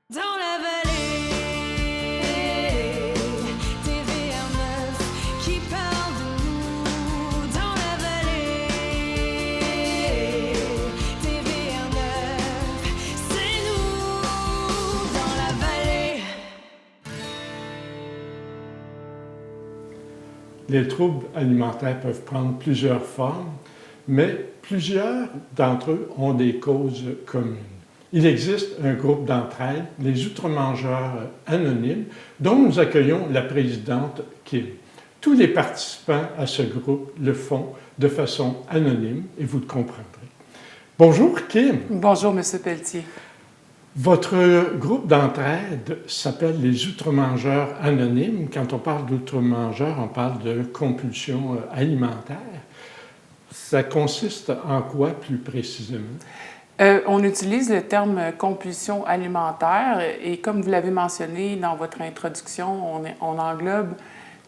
Dans la vallée, TVR9 qui parle de nous. Dans la vallée, TVR9, c'est nous. Dans la vallée. Les troubles alimentaires peuvent prendre plusieurs formes, mais plusieurs d'entre eux ont des causes communes. Il existe un groupe d'entraide, les Outre-mangeurs anonymes, dont nous accueillons la présidente Kim. Tous les participants à ce groupe le font de façon anonyme et vous le comprendrez. Bonjour Kim. Bonjour M. Pelletier. Votre groupe d'entraide s'appelle les Outre-mangeurs anonymes. Quand on parle d'outre-mangeurs, on parle de compulsion alimentaire. Ça consiste en quoi plus précisément? On utilise le terme compulsion alimentaire et comme vous l'avez mentionné dans votre introduction, on englobe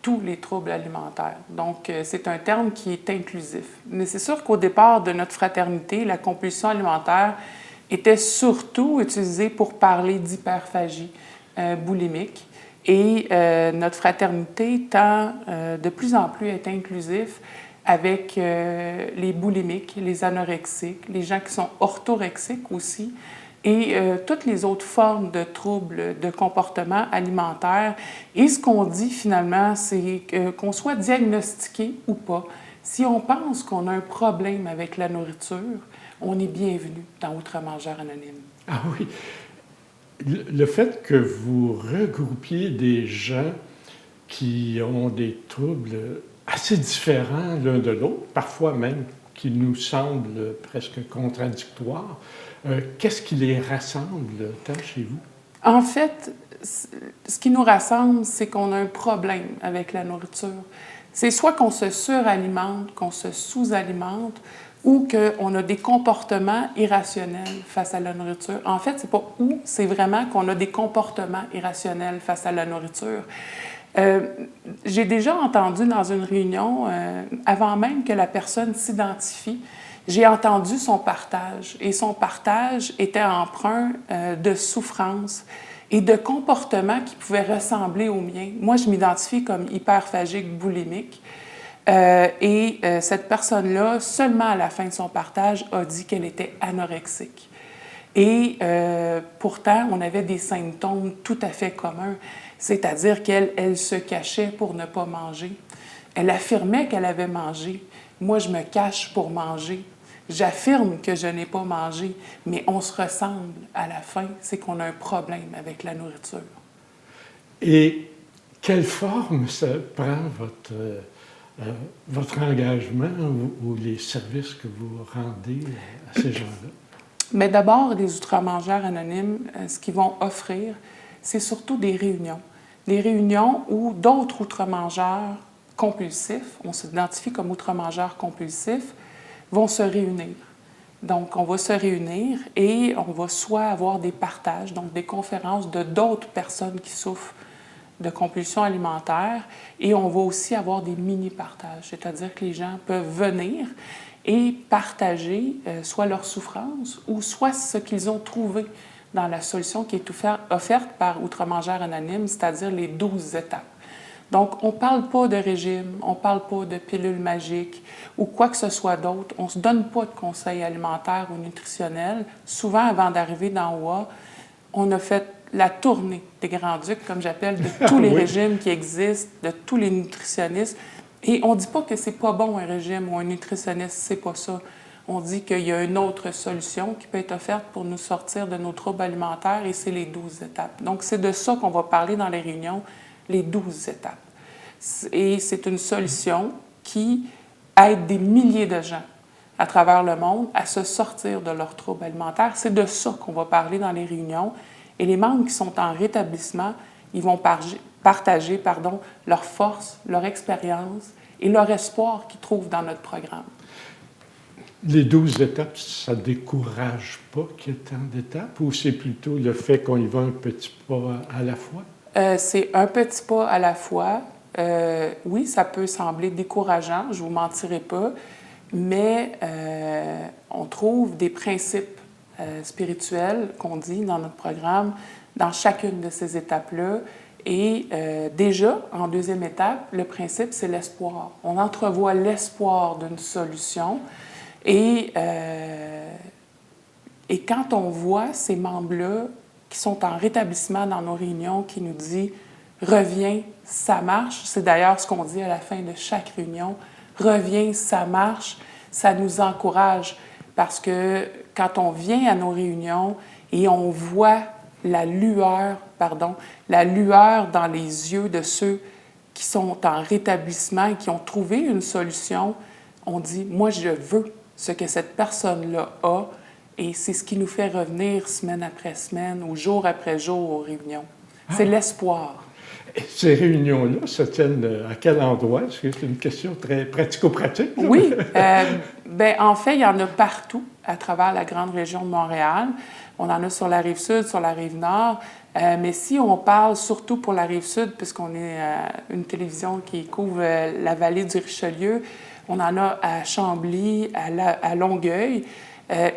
tous les troubles alimentaires. Donc, c'est un terme qui est inclusif. Mais c'est sûr qu'au départ de notre fraternité, la compulsion alimentaire était surtout utilisée pour parler d'hyperphagie boulimique. Et notre fraternité tend de plus en plus à être inclusif avec les boulimiques, les anorexiques, les gens qui sont orthorexiques aussi, et toutes les autres formes de troubles de comportement alimentaire. Et ce qu'on dit finalement, c'est qu'on soit diagnostiqué ou pas, si on pense qu'on a un problème avec la nourriture, on est bienvenu dans Outre-mangeurs anonymes. Ah oui, le fait que vous regroupiez des gens qui ont des troubles assez différents l'un de l'autre, parfois même qui nous semblent presque contradictoires, qu'est-ce qui les rassemble tant chez vous? En fait, ce qui nous rassemble, c'est qu'on a un problème avec la nourriture. C'est soit qu'on se suralimente, qu'on se sous-alimente, ou qu'on a des comportements irrationnels face à la nourriture. En fait, c'est pas ou, c'est vraiment qu'on a des comportements irrationnels face à la nourriture. J'ai déjà entendu dans une réunion, avant même que la personne s'identifie, j'ai entendu son partage. Et son partage était empreint de souffrance et de comportements qui pouvaient ressembler aux miens. Moi, je m'identifie comme hyperphagique boulimique. Cette personne-là, seulement à la fin de son partage, a dit qu'elle était anorexique. Et pourtant, on avait des symptômes tout à fait communs, c'est-à-dire qu'elle se cachait pour ne pas manger. Elle affirmait qu'elle avait mangé. Moi, je me cache pour manger. J'affirme que je n'ai pas mangé, mais on se ressemble à la fin, c'est qu'on a un problème avec la nourriture. Et quelle forme ça prend votre engagement ou les services que vous rendez à ces gens-là? Mais d'abord, les Outre-mangeurs anonymes, ce qu'ils vont offrir, c'est surtout des réunions. Des réunions où d'autres outre-mangeurs compulsifs, on s'identifie comme outre-mangeurs compulsifs, vont se réunir. Donc, on va se réunir et on va soit avoir des partages, donc des conférences de d'autres personnes qui souffrent de compulsion alimentaire, et on va aussi avoir des mini-partages, c'est-à-dire que les gens peuvent venir et partager soit leur souffrance ou soit ce qu'ils ont trouvé dans la solution qui est offerte par Outre-mangeurs anonymes, c'est-à-dire les 12 étapes. Donc, on ne parle pas de régime, on ne parle pas de pilules magiques ou quoi que ce soit d'autre. On ne se donne pas de conseils alimentaires ou nutritionnels. Souvent, avant d'arriver dans OA, on a fait la tournée des Grands-Ducs, comme j'appelle, de tous les régimes qui existent, de tous les nutritionnistes. Et on ne dit pas que c'est pas bon un régime ou un nutritionniste, c'est pas ça. On dit qu'il y a une autre solution qui peut être offerte pour nous sortir de nos troubles alimentaires et c'est les 12 étapes. Donc, c'est de ça qu'on va parler dans les réunions, les 12 étapes. Et c'est une solution qui aide des milliers de gens à travers le monde à se sortir de leurs troubles alimentaires. C'est de ça qu'on va parler dans les réunions. Et les membres qui sont en rétablissement, ils vont partager leur force, leur expérience et leur espoir qu'ils trouvent dans notre programme. Les 12 étapes, ça ne décourage pas qu'il y ait tant d'étapes ou c'est plutôt le fait qu'on y va un petit pas à la fois? C'est un petit pas à la fois. Oui, ça peut sembler décourageant, je ne vous mentirai pas, mais on trouve des principes spirituels qu'on dit dans notre programme dans chacune de ces étapes-là. Et déjà, en deuxième étape, le principe, c'est l'espoir. On entrevoit l'espoir d'une solution. Et quand on voit ces membres-là qui sont en rétablissement dans nos réunions, qui nous disent « Reviens, ça marche », c'est d'ailleurs ce qu'on dit à la fin de chaque réunion, « Reviens, ça marche », ça nous encourage parce que quand on vient à nos réunions et on voit la lueur dans les yeux de ceux qui sont en rétablissement et qui ont trouvé une solution, on dit « Moi, je veux ce que cette personne-là a ». Et c'est ce qui nous fait revenir semaine après semaine ou jour après jour aux réunions. C'est l'espoir. Et ces réunions-là se tiennent à quel endroit? Est-ce que c'est une question très pratico-pratique? Là? Oui. En fait, il y en a partout à travers la grande région de Montréal. On en a sur la Rive-Sud, sur la Rive-Nord. Mais si on parle surtout pour la Rive-Sud, puisqu'on est une télévision qui couvre la vallée du Richelieu, on en a à Chambly, à Longueuil.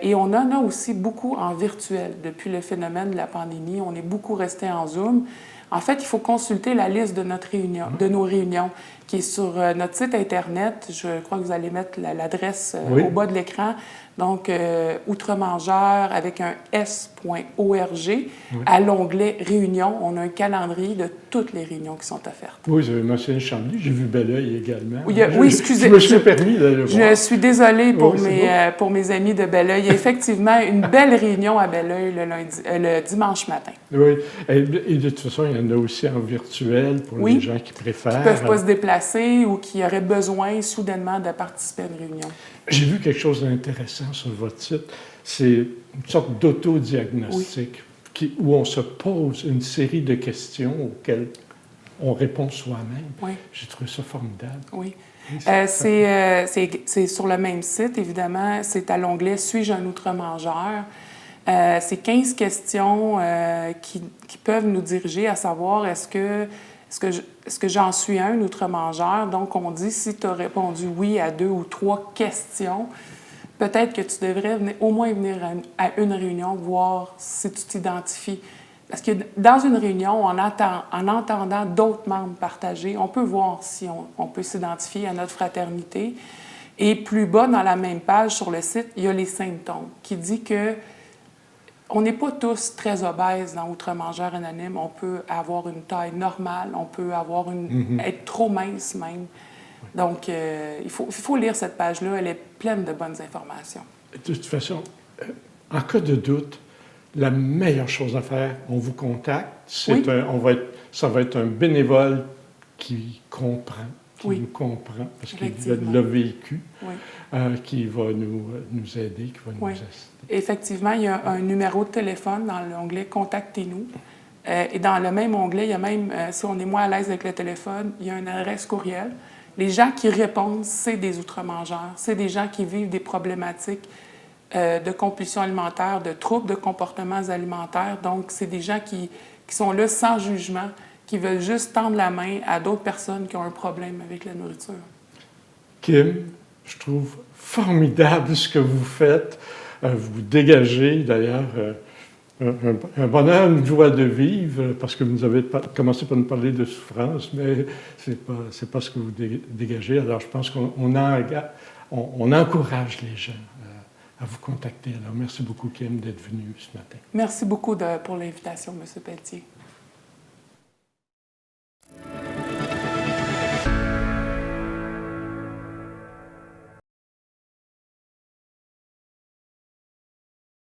Et on en a aussi beaucoup en virtuel. Depuis le phénomène de la pandémie, on est beaucoup resté en Zoom. En fait, il faut consulter la liste de nos réunions, qui est sur notre site Internet. Je crois que vous allez mettre l'adresse au bas de l'écran. Donc, Outre-Mangeur avec un s.org. À l'onglet Réunions, on a un calendrier de toutes les réunions qui sont offertes. Oui, vous avez mentionné Chambly. J'ai vu Belleuil également. Oui, excusez. Je me suis permis de le voir. Je suis désolée pour mes amis de Belleuil. Il y a effectivement une belle réunion à Belleuil le dimanche matin. Oui. Et de toute façon, il y en a aussi en virtuel pour les gens qui préfèrent. Qui ne peuvent pas se déplacer ou qui auraient besoin soudainement de participer à une réunion. J'ai vu quelque chose d'intéressant sur votre site. C'est une sorte d'autodiagnostic où on se pose une série de questions auxquelles on répond soi-même. Oui. J'ai trouvé ça formidable. Oui. C'est sur le même site, évidemment. C'est à l'onglet « Suis-je un outre-mangeur ». C'est 15 questions qui peuvent nous diriger à savoir est-ce que j'en suis un outre-mangeur? Donc, on dit, si tu as répondu oui à 2 ou 3 questions, peut-être que tu devrais au moins venir à une réunion, voir si tu t'identifies. Parce que dans une réunion, en entendant d'autres membres partager, on peut voir si on peut s'identifier à notre fraternité. Et plus bas, dans la même page sur le site, il y a les symptômes qui dit que on n'est pas tous très obèses dans Outre-Mangeurs Anonymes. On peut avoir une taille normale, on peut être trop mince même. Donc, il faut lire cette page-là. Elle est pleine de bonnes informations. De toute façon, en cas de doute, la meilleure chose à faire, on vous contacte. Ça va être un bénévole qui comprend, nous comprend, parce qu'il l'a vécu, qui va nous aider, qui va nous assister. Effectivement, il y a un numéro de téléphone dans l'onglet « Contactez-nous ». Et dans le même onglet, il y a même, si on est moins à l'aise avec le téléphone, il y a une adresse courriel. Les gens qui répondent, c'est des outre-mangeurs. C'est des gens qui vivent des problématiques de compulsion alimentaire, de troubles de comportements alimentaires. Donc, c'est des gens qui sont là sans jugement, qui veulent juste tendre la main à d'autres personnes qui ont un problème avec la nourriture. Kim, je trouve formidable ce que vous faites. Vous dégagez, d'ailleurs, un bonheur, une joie de vivre, parce que vous avez commencé par nous parler de souffrance, mais c'est pas ce que vous dégagez. Alors, je pense qu'on encourage les gens à vous contacter. Alors, merci beaucoup, Kim, d'être venu ce matin. Merci beaucoup pour l'invitation, M. Pelletier.